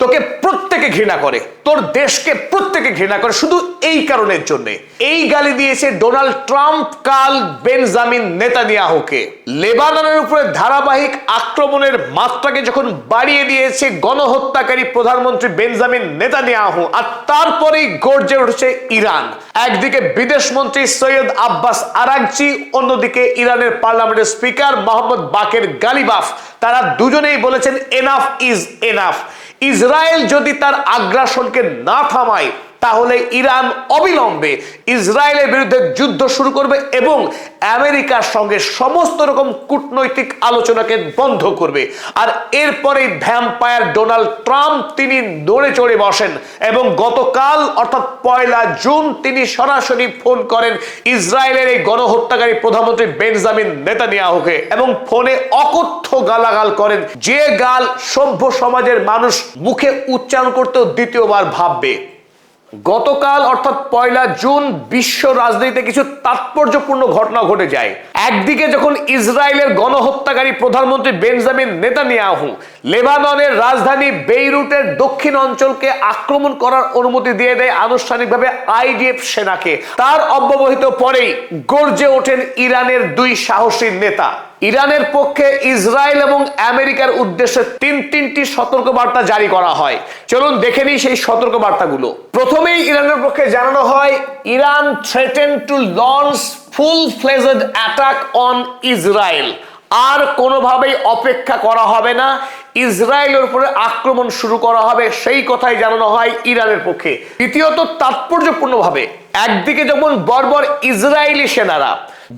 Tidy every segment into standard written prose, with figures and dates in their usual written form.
তোকে প্রত্যেকে ঘৃণা করে, তোর দেশকে প্রত্যেকে ঘৃণা করে শুধু এই কারণের জন্য। এই গালি দিয়েছে ডোনাল্ড ট্রাম্প কাল বেঞ্জামিন নেতানিয়াহুকে। লেবাননের উপরে ধারাবাহিক আক্রমণের মাত্রাকে যখন বাড়িয়ে দিয়েছে গণহত্যাকারী প্রধানমন্ত্রী বেঞ্জামিন নেতানিয়াহু, আর তারপরেই গর্জে উঠেছে ইরান। একদিকে বিদেশমন্ত্রী সৈয়দ আব্বাস আরাগচি, অন্যদিকে ইরানের পার্লামেন্টের স্পিকার মোহাম্মদ বাকের গালিবাফ, তারা দুজনেই বলেছেন এনাফ ইজ এনাফ। ইসরায়েল যদি তার আগ্রাসনকে না থামায় তাহলে ইরান অবিলম্বে ইসরায়েলের বিরুদ্ধে যুদ্ধ শুরু করবে এবং আমেরিকার সঙ্গে সমস্ত রকম কূটনৈতিক আলোচনাকে বন্ধ করবে। আর এরপরেই ভ্যাম্পায়ার ডোনাল্ড ট্রাম্প তিনি নড়ে চড়ে বসেন এবং গতকাল অর্থাৎ 1 জুন তিনি সরাসরি ফোন করেন ইসরায়েলের এই গণহত্যাকারী প্রধানমন্ত্রী বেঞ্জামিন নেতানিয়াহুকে এবং ফোনে অকথ্য গালাগাল করেন, যে গাল সভ্য সমাজের মানুষ মুখে উচ্চারণ করতেও দ্বিতীয়বার ভাববে। গতকাল অর্থাৎ 1 জুন বিশ্ব রাজনীতিতে কিছু তাৎপর্যপূর্ণ ঘটনা ঘটে যায়। একদিকে যখন ইসরায়েলের গণহত্যাকারী প্রধানমন্ত্রী বেঞ্জামিন নেতানিয়াহু লেবাননের রাজধানী বেইরুটের দক্ষিণ অঞ্চলকে আক্রমণ করার অনুমতি দিয়ে দেয় আনুষ্ঠানিকভাবে আইডিএফ সেনাকে, তার অব্যবহিত পরেই গর্জে ওঠেন ইরানের দুই সাহসী নেতা। ইরানের পক্ষে ইসরায়েল এবং আমেরিকার উদ্দেশ্যে তিনটি সতর্কবার্তা জারি করা হয়। চলুন দেখে নিই সেই সতর্কবার্তাগুলো। প্রথমেই ইরানের পক্ষে জানানো হয়, Iran threatened to launch full fledged attack on Israel. আর কোনোভাবেই অপেক্ষা করা হবে না, ইসরায়েলের উপরে আক্রমণ শুরু করা হবে, সেই কথাই জানানো হয় ইরানের পক্ষে। দ্বিতীয়ত, তাৎপর্যপূর্ণভাবে একদিকে যেমন বর্বর ইসরায়েলি সেনারা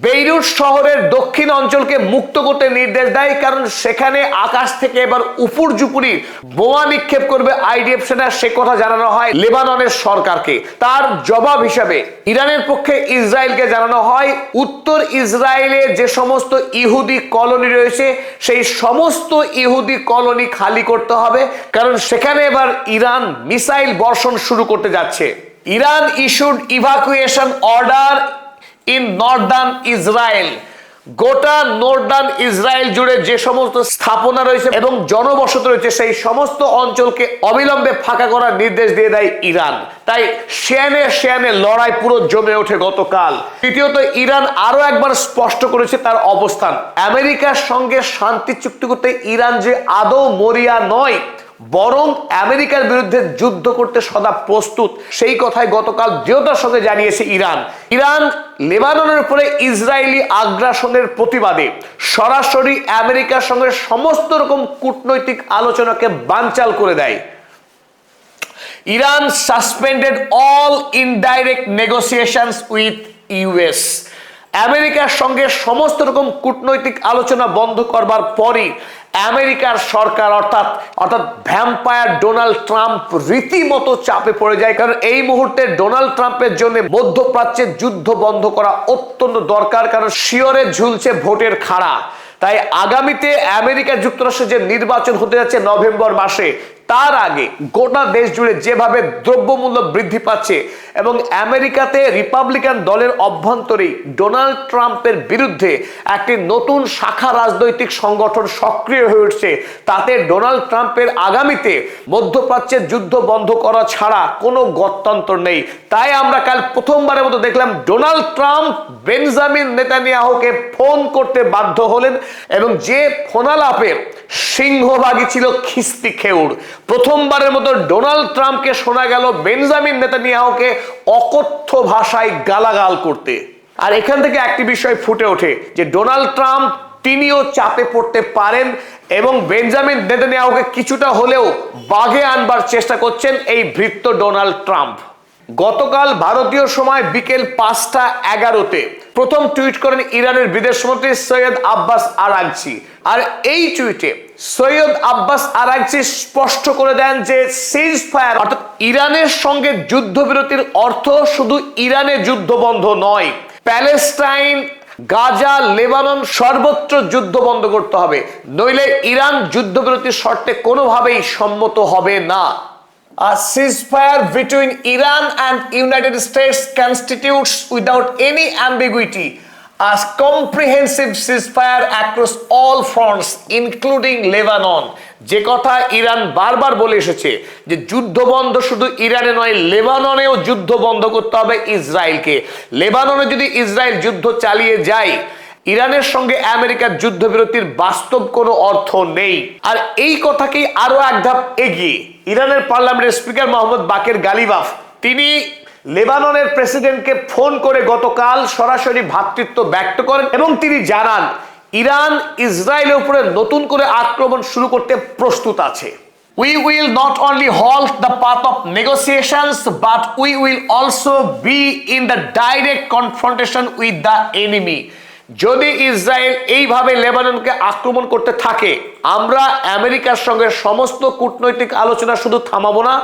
বেইরুট শহরের দক্ষিণ অঞ্চলকে মুক্ত করতে নির্দেশ দেয়, কারণ সেখানে আকাশ থেকে এবার উপর্যুপুরি বোমা নিক্ষেপ করবে আইডিএফ সেনা, সে কথা জানানো হয় লেবাননের সরকারকে। তার জবাব হিসাবে ইরানের পক্ষে ইসরায়েলকে জানানো হয়, উত্তর ইসরায়েলে যে সমস্ত ইহুদি কলোনি রয়েছে সেই সমস্ত ইহুদি কলোনি খালি করতে হবে, কারণ সেখানে এবার ইরান মিসাইল বর্ষণ শুরু করতে যাচ্ছে। Iran issued evacuation order in Northern Israel. গোটা নর্দার্ন ইসরায়েল জুড়ে যে সমস্ত স্থাপনা রয়েছে এবং জনবসতি রয়েছে সেই সমস্ত অঞ্চলকে অবিলম্বে ফাঁকা করার নির্দেশ দিয়ে দেয় ইরান। তাই সেয়ানে লড়াই পুরো জমে ওঠে গতকাল। তৃতীয়ত, ইরান আরো একবার স্পষ্ট করেছে তার অবস্থান। আমেরিকার সঙ্গে শান্তি চুক্তি করতে ইরান যে আদৌ মরিয়া নয়, বরং আমেরিকার বিরুদ্ধে যুদ্ধ করতে সদা প্রস্তুত, সেই কথাই গতকাল দৃঢ়তার সঙ্গে জানিয়েছে ইরান। ইরান লেবাননের উপরে ইসরায়েলি আগ্রাসনের প্রতিবাদে সরাসরি আমেরিকার সঙ্গে সমস্ত রকম কূটনৈতিক আলোচনাকে বানচাল করে দেয়। Iran suspended all indirect negotiations with US. আমেরিকার সঙ্গে সমস্ত রকম কূটনৈতিক আলোচনা বন্ধ করবার পরই আমেরিকার সরকার অর্থাৎ ভ্যাম্পায়ার ডোনাল্ড ট্রাম্প রীতিমতো চাপে পড়ে যায়, কারণ এই মুহূর্তে ডোনাল্ড ট্রাম্পের জন্য মধ্যপ্রাচ্যের যুদ্ধ বন্ধ করা অত্যন্ত দরকার, কারণ শিয়রে ঝুলছে ভোটের খাড়া। তাই আগামীতে আমেরিকা যুক্তরাষ্ট্রে যে নির্বাচন হতে যাচ্ছে নভেম্বর মাসে, তার আগে গোটা দেশ জুড়ে যেভাবে দ্রব্যমূল্য বৃদ্ধি পাচ্ছে এবং আমেরিকাতে রিপাবলিকান দলের অভ্যন্তরেই ডোনাল্ড ট্রাম্পের বিরুদ্ধে একটি নতুন শাখা রাজনৈতিক সংগঠন সক্রিয় হয়ে উঠছে, তাতে ডোনাল্ড ট্রাম্পের আগামীতে মধ্যপ্রাচ্যের যুদ্ধ বন্ধ করা ছাড়া কোনো গত্যন্তর নেই। তাই আমরা কাল প্রথমবারের মতো দেখলাম ডোনাল্ড ট্রাম্প বেঞ্জামিন নেতানিয়াহুকে ফোন করতে বাধ্য হলেন এবং যে ফোনালাপের সিংহভাগই ছিল খিস্তি খেউর। প্রথমবারের মতো ডোনাল্ড ট্রাম্পকে শোনা গেল বেঞ্জামিন নেতানিয়াহুকে অকথ্য ভাষায় গালাগাল করতে। আর এখান থেকে একটি বিষয় ফুটে ওঠে যে ডোনাল্ড ট্রাম্প তিনিও চাপে পড়তে পারেন এবং বেঞ্জামিন নেতানিয়াহুকে কিছুটা হলেও বাগে আনবার চেষ্টা করছেন এই ভৃত্য ডোনাল্ড ট্রাম্প। গতকাল ভারতীয় সময় বিকেল 5:11 প্রথম টুইট করেন ইরানের বিদেশমন্ত্রী সৈয়দ আব্বাস আরাগচি। আর এই টুইটে সৈয়দ আব্বাস আরাগচি স্পষ্ট করে দেন যে সিজ ফায়ার অর্থাৎ ইরানের সঙ্গে যুদ্ধবিরতির অর্থ শুধু ইরানে যুদ্ধ বন্ধ নয়, প্যালেস্টাইন, গাজা, লেবানন সর্বত্র যুদ্ধ বন্ধ করতে হবে, নইলে ইরান যুদ্ধবিরতির শর্তে কোনোভাবেই সম্মত হবে না। A ceasefire between Iran and United States constitutes without any ambiguity a comprehensive ceasefire across all fronts including Lebanon। যে কথা ইরান বারবার বলে এসেছে যে যুদ্ধ বন্ধ শুধু ইরানে নয়, লেবাননেও যুদ্ধ বন্ধ করতে হবে ইসরায়েলকে। লেবাননে যদি ইসরায়েল যুদ্ধ চালিয়ে যায়, ইরানের সঙ্গে আমেরিকার যুদ্ধবিরতির বাস্তব কোনো অর্থ নেই। আর এই কথাকেই আরো এক ধাপ এগিয়ে ইরানের পার্লামেন্টের স্পিকার মোহাম্মদ বাকের গালিবাফ তিনি লেবাননের প্রেসিডেন্টকে ফোন করে গতকাল সরাসরি ভ্রাতৃত্ব ব্যক্ত করেন এবং তিনি জানান ইরান ইসরায়েলের উপরে নতুন করে আক্রমণ শুরু করতে প্রস্তুত আছে। We will not only halt the path of negotiations, but we will also be in the direct confrontation with the enemy। যদি ইসরায়েল এইভাবে লেবাননকে আক্রমণ করতে থাকে, আমরা আমেরিকার সঙ্গে সমস্ত কূটনৈতিক আলোচনা শুধু থামাবো না,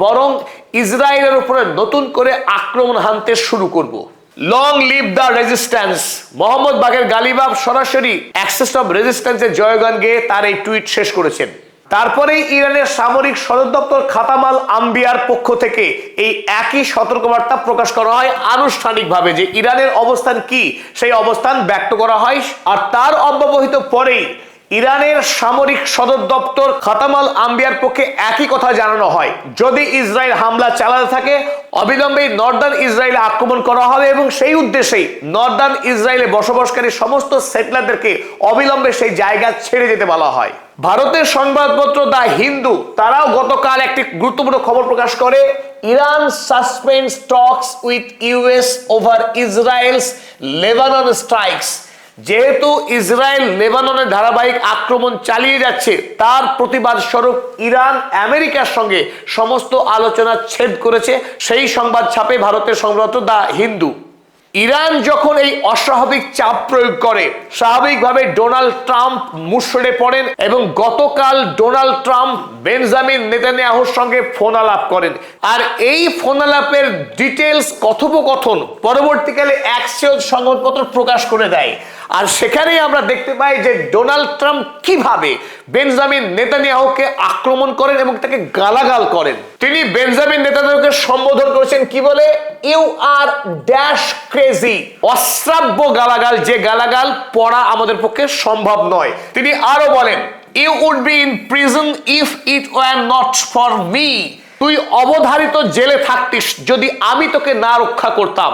বরং ইসরায়েলের উপরে নতুন করে আক্রমণ হানতে শুরু করব। Long live the resistance. Mohammad Baqer Ghalibaf সরাসরি অ্যাক্সেস অফ রেজিস্ট্যান্সের জয়গান গেয়ে তার এই টুইট শেষ করেছেন। তারপরেই ইরানের সামরিক সদর দপ্তর খাতামাল আম্বিয়ার পক্ষ থেকে এই একই সতর্কবার্তা প্রকাশ করা হয় আনুষ্ঠানিকভাবে, যে ইরানের অবস্থান কি সেই অবস্থান ব্যক্ত করা হয়। আর তার অব্যবহিত পরেই ইরানের সামরিক সদর দপ্তর খাতামাল আম্বিয়ার পক্ষে একই কথা জানানো হয়, যদি ইসরায়েল হামলা চালাতে থাকে অবিলম্বে নর্দার্ন ইসরায়েলে আক্রমণ করা হবে এবং সেই উদ্দেশ্যেই নর্দার্ন ইসরায়েলে বসবাসকারী সমস্ত সেটলারদেরকে অবিলম্বে সেই জায়গা ছেড়ে যেতে বলা হয়। ভারতের সংবাদপত্র দ্য হিন্দু তারাও গতকাল একটি গুরুত্বপূর্ণ খবর প্রকাশ করে, Iran suspends talks with US over Israel's Lebanon strikes. যেহেতু ইসরায়েল লেবাননে ধারাবাহিক আক্রমণ চালিয়ে যাচ্ছে, তার প্রতিবাদ স্বরূপ ইরান আমেরিকার সঙ্গে সমস্ত আলোচনা ছেদ করেছে, সেই সংবাদ ছাপে ভারতের সংবাদপত্র দ্য হিন্দু। ইরান যখন এই অস্বাভাবিক চাপ প্রয়োগ করে, স্বাভাবিকভাবে ডোনাল্ড ট্রাম্প মুষড়ে পড়েন এবং গতকাল ডোনাল্ড ট্রাম্প বেঞ্জামিন নেতানিয়াহুর সঙ্গে ফোন আলাপ করেন। আর এই ফোন আলাপের ডিটেলস কথোপকথন পরবর্তীকালে অ্যাক্সিওস সংবাদপত্র প্রকাশ করে দেয়। আর সেখানেই আমরা দেখতে পাই যে ডোনাল্ড ট্রাম্প কিভাবে বেঞ্জামিন নেতানিয়াহুকে আক্রমণ করেন এবং তাকে গালাগাল করেন। তিনি বেঞ্জামিন নেতানিয়াহুকে সম্বোধন করেছেন কি বলে, ইউ আর ড্যাশ ক্রেজি। অশ্রাব্য গালাগাল, যে গালাগাল পড়া আমাদের পক্ষে সম্ভব নয়। তিনি আরো বলেন, you would be in prison if it were not for me. তুই অবধারিত জেলে থাকতিস যদি আমি তোকে না রক্ষা করতাম।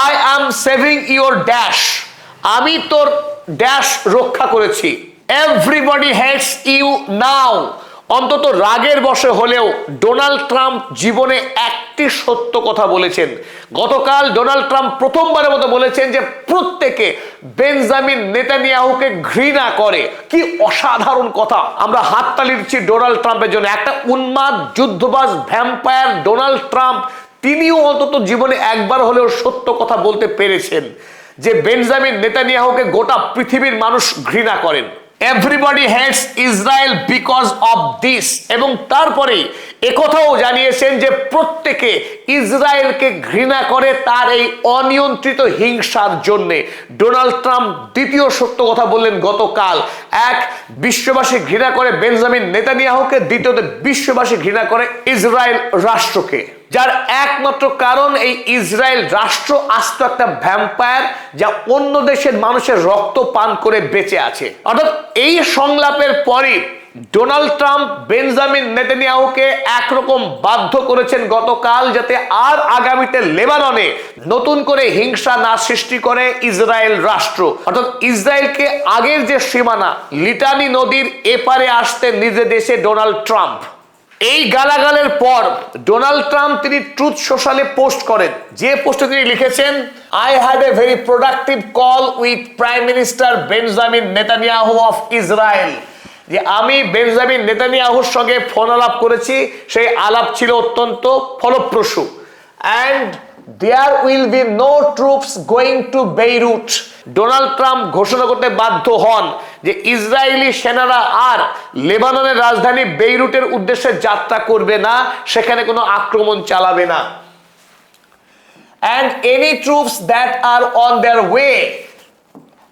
I am saving your dash. আমি তোর ড্যাশ রক্ষা করেছি। এভরিবডি হেটস ইউ নাও। অন্তত রাগের বশে হলেও ডোনাল্ড ট্রাম্প জীবনে একটি সত্য কথা বলেছেন। গতকাল ডোনাল্ড ট্রাম্প প্রথমবারের মতো বলেছেন যে প্রত্যেকে বেঞ্জামিন নেতানিয়াহুকে ঘৃণা করে। কি অসাধারণ কথা! আমরা হাততালি দিচ্ছি ডোনাল্ড ট্রাম্পের জন্য। একটা উন্মাদ যুদ্ধবাজ ভ্যাম্পায়ার ডোনাল্ড ট্রাম্প, তিনিও অন্তত জীবনে একবার হলেও সত্য কথা বলতে পেরেছেন যে বেঞ্জামিন নেতানিয়াহুকে গোটা পৃথিবীর মানুষ ঘৃণা করেন। Everybody hates Israel because of this. এবং তারপরে একথাও জানিয়েছেন যে প্রত্যেকে ইসরায়েলকে ঘৃণা করে তার এই অনিয়ন্ত্রিত হিংসার জন্যে। ডোনাল্ড ট্রাম্প দ্বিতীয় সত্য কথা বললেন গতকাল। এক, বিশ্ববাসী ঘৃণা করে বেঞ্জামিন নেতানিয়াহুকে, দ্বিতীয়ত বিশ্ববাসী ঘৃণা করে ইসরায়েল রাষ্ট্রকে, যার একমাত্র কারণ এই ইসরায়েল রাষ্ট্র আস্ত একটা ভ্যাম্পায়ার যা অন্য দেশের মানুষের রক্ত পান করে বেঁচে আছে। অর্থাৎ এই সংলাপের পরই ডোনাল্ড ট্রাম্প বেঞ্জামিন নেতানিয়াহুকে একরকম বাধ্য করেছেন গতকাল যাতে আর আগামীতে লেবাননে নতুন করে হিংসা না সৃষ্টি করে ইসরায়েল রাষ্ট্র। অর্থাৎ ইসরায়েলকে আগের যে সীমানা লিটানি নদীর এপারে আসতে নিজে দেশে ডোনাল্ড ট্রাম্প। এই গালাগালের পর ডোনাল্ড ট্রাম্প তিনি ট্রুথ সোশ্যালে পোস্ট করেন, যে পোস্টে তিনি লিখেছেন, I had a very productive call with prime minister Benjamin Netanyahu of Israel. যে আমি বেঞ্জামিন নেতানিয়াহুর সঙ্গে ফোন আলাপ করেছি, সেই আলাপ ছিল অত্যন্ত ফলপ্রসূ। And there will be no troops going to Beirut. Donald Trump ঘোষণা করতে বাধ্য হন যে ইসরায়েলি সেনারা আর লেবাননের রাজধানী বেইরুটের উদ্দেশ্যে যাত্রা করবে না, সেখানে কোনো আক্রমণ চালাবে না। And any troops that are on their way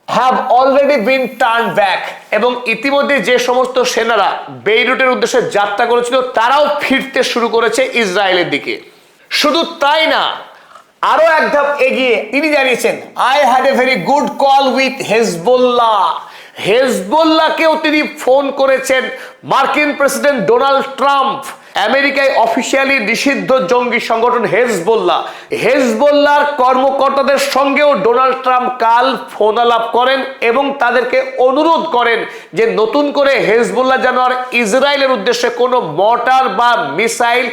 have already been turned back। এবং ইতিমধ্যে যে সমস্ত সেনারা বেইরুটের উদ্দেশ্যে যাত্রা করেছিল তারাও ফিরতে শুরু করেছে ইসরায়েলের দিকে। শুধু তাই না, আরো এক ধাপ এগিয়ে তিনি জানিয়েছেন, I had a very good call with Hezbollah. হেজবুল্লাহকেও তিনি ফোন করেছেন মার্কিন প্রেসিডেন্ট ডোনাল্ড ট্রাম্প। আমেরিকায় অফিসিয়ালি নিষিদ্ধ জঙ্গি সংগঠন হেজবুল্লাহ, হেজবুল্লাহর কর্মকর্তাদের সঙ্গেও ডোনাল্ড ট্রাম্প কাল ফোন আলাপ করেন এবং তাদেরকে অনুরোধ করেন যে নতুন করে হেজবুল্লাহ যেন আর ইসরায়েলের উদ্দেশ্যে কোনো মর্টার বা মিসাইল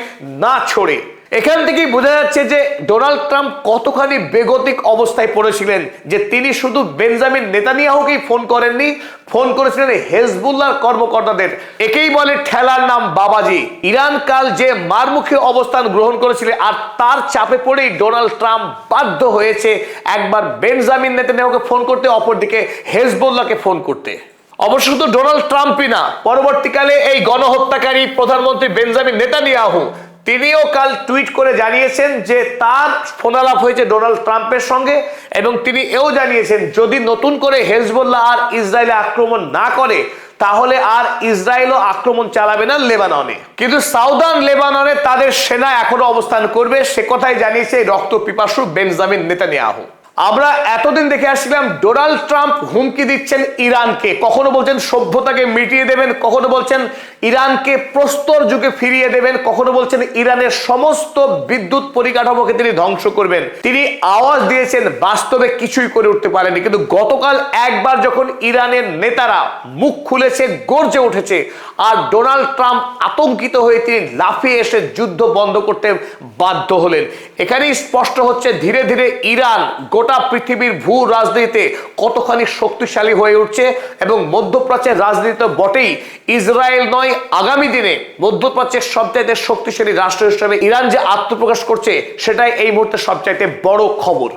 না ছোড়ে। এখান থেকেই বোঝা যাচ্ছে যে ডোনাল্ড ট্রাম্প কতখানি বেগতিক অবস্থায় পড়েছিলেন যে তিনি শুধু বেঞ্জামিন নেতানিয়াহুকেই ফোন করেননি, ফোন করেছিলেন হেজবুল্লাহর কর্মকর্তাদের। একেই বলে ঠেলার নাম বাবাজি। ইরান কাল যে মারমুখী অবস্থান গ্রহণ করেছিল আর তার চাপে পড়েই ডোনাল্ড ট্রাম্প বাধ্য হয়েছে একবার বেঞ্জামিন নেতানিয়াহুকে ফোন করতে, অপরদিকে হেজবুল্লাহকে ফোন করতে। অবশ্য শুধু ডোনাল্ড ট্রাম্পই না, পরবর্তীকালে এই গণহত্যাকারী প্রধানমন্ত্রী বেঞ্জামিন নেতানিয়াহু তিনিও কাল টুইট করে জানিয়েছেন যে তার ফোনালাপ হয়েছে ডোনাল্ড ট্রাম্পের সঙ্গে এবং তিনি এও জানিয়েছেন যদি নতুন করে হেজবুল্লাহ আর ইসরায়েলে আক্রমণ না করে তাহলে আর ইসরায়েলও আক্রমণ চালাবে না লেবাননে, কিন্তু সাউদার্ন লেবাননে তাদের সেনা এখনো অবস্থান করবে, সে কথাই জানিয়েছে রক্ত পিপাসু বেঞ্জামিন নেতানিয়াহু। আমরা এতদিন দেখে আসছিলাম ডোনাল্ড ট্রাম্প হুমকি দিচ্ছেন ইরানকে, কখনো বলছেন সভ্যতাকে মিটিয়ে দেবেন, কখনো বলছেন ইরানকে প্রস্তর যুগে ফিরিয়ে দেবেন, কখনো বলছেন ইরানের সমস্ত বিদ্যুৎ পরিকাঠামোকে তিনি ধ্বংস করবেন। তিনি আওয়াজ দিয়েছেন, বাস্তবে কিছুই করে উঠতে পারেনি। কিন্তু গতকাল একবার যখন ইরানের নেতারা মুখ খুলেছে, গর্জে উঠেছে, আর ডোনাল্ড ট্রাম্প আতঙ্কিত হয়ে তিনি লাফিয়ে এসে যুদ্ধ বন্ধ করতে বাধ্য হলেন। এখানেই স্পষ্ট হচ্ছে ধীরে ধীরে ইরান গোটা পৃথিবীর ভূ রাজনীতিতে কতখানি শক্তিশালী হয়ে উঠছে এবং মধ্যপ্রাচ্যের রাজনীতি বটেই, ইসরায়েল নয় আগামী দিনে মধ্যপ্রাচ্যের সবচাইতে শক্তিশালী রাষ্ট্র হিসেবে ইরান যে আত্মপ্রকাশ করছে সেটাই এই মুহূর্তে সবচাইতে বড় খবর।